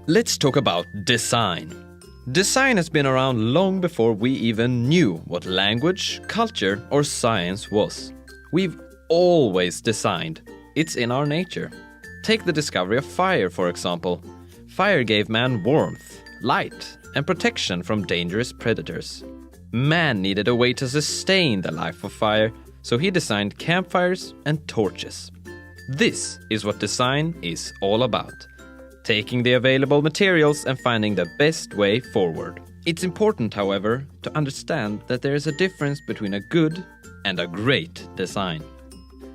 Let's talk about design. Design has been around long before we even knew what language, culture, or science was. We've always designed. It's in our nature. Take the discovery of fire, for example. Fire gave man warmth, light, and protection from dangerous predators. Man needed a way to sustain the life of fire, so he designed campfires and torches. This is what design is all about. Taking the available materials and finding the best way forward. It's important, however, to understand that there is a difference between a good and a great design.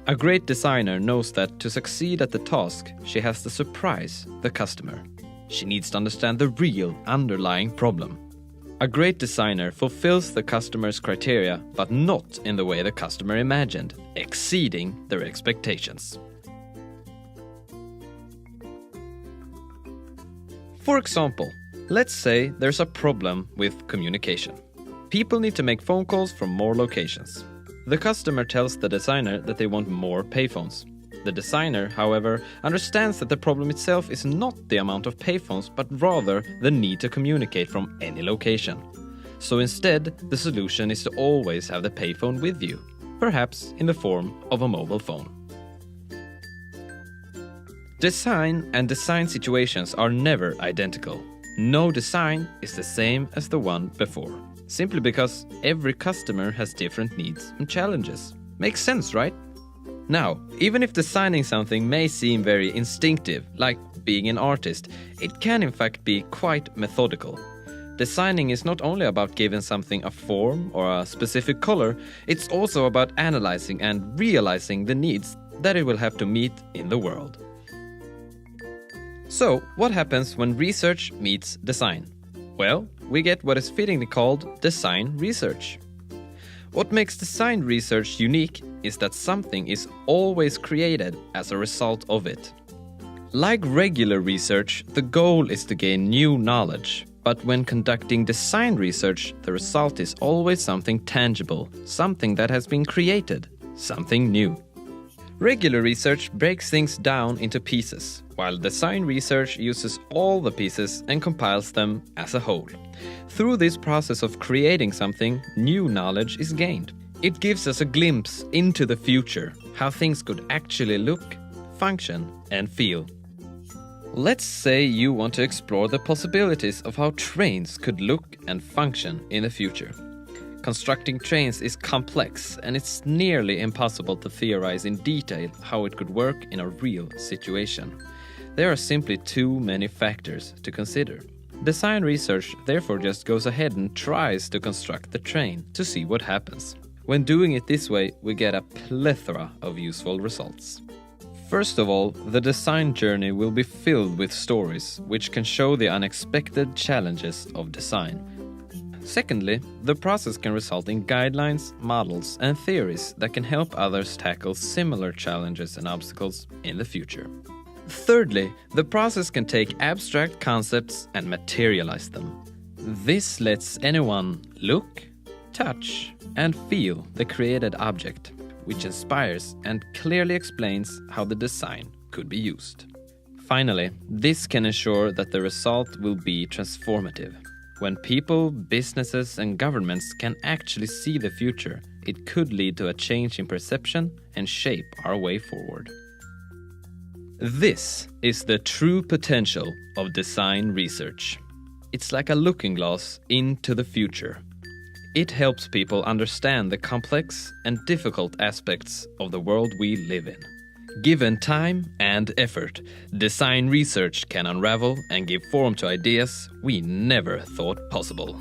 A great designer knows that to succeed at the task, she has to surprise the customer. She needs to understand the real underlying problem. A great designer fulfills the customer's criteria, but not in the way the customer imagined, exceeding their expectations. For example, let's say there's a problem with communication. People need to make phone calls from more locations. The customer tells the designer that they want more payphones. The designer, however, understands that the problem itself is not the amount of payphones, but rather the need to communicate from any location. So instead, the solution is to always have the payphone with you, perhaps in the form of a mobile phone. Design and design situations are never identical. No design is the same as the one before, simply because every customer has different needs and challenges. Makes sense, right? Now, even if designing something may seem very instinctive, like being an artist, it can in fact be quite methodical. Designing is not only about giving something a form or a specific color, it's also about analyzing and realizing the needs that it will have to meet in the world. So, what happens when research meets design? Well, we get what is fittingly called design research. What makes design research unique is that something is always created as a result of it. Like regular research, the goal is to gain new knowledge, but when conducting design research, the result is always something tangible, something that has been created, something new. Regular research breaks things down into pieces, while design research uses all the pieces and compiles them as a whole. Through this process of creating something, new knowledge is gained. It gives us a glimpse into the future, how things could actually look, function, and feel. Let's say you want to explore the possibilities of how trains could look and function in the future. Constructing trains is complex, and it's nearly impossible to theorize in detail how it could work in a real situation. There are simply too many factors to consider. Design research therefore just goes ahead and tries to construct the train to see what happens. When doing it this way, we get a plethora of useful results. First of all, the design journey will be filled with stories which can show the unexpected challenges of design. Secondly, the process can result in guidelines, models, and theories that can help others tackle similar challenges and obstacles in the future. Thirdly, the process can take abstract concepts and materialize them. This lets anyone look, touch, and feel the created object, which inspires and clearly explains how the design could be used. Finally, this can ensure that the result will be transformative. When people, businesses, and governments can actually see the future, it could lead to a change in perception and shape our way forward. This is the true potential of design research. It's like a looking glass into the future. It helps people understand the complex and difficult aspects of the world we live in. Given time and effort, design research can unravel and give form to ideas we never thought possible.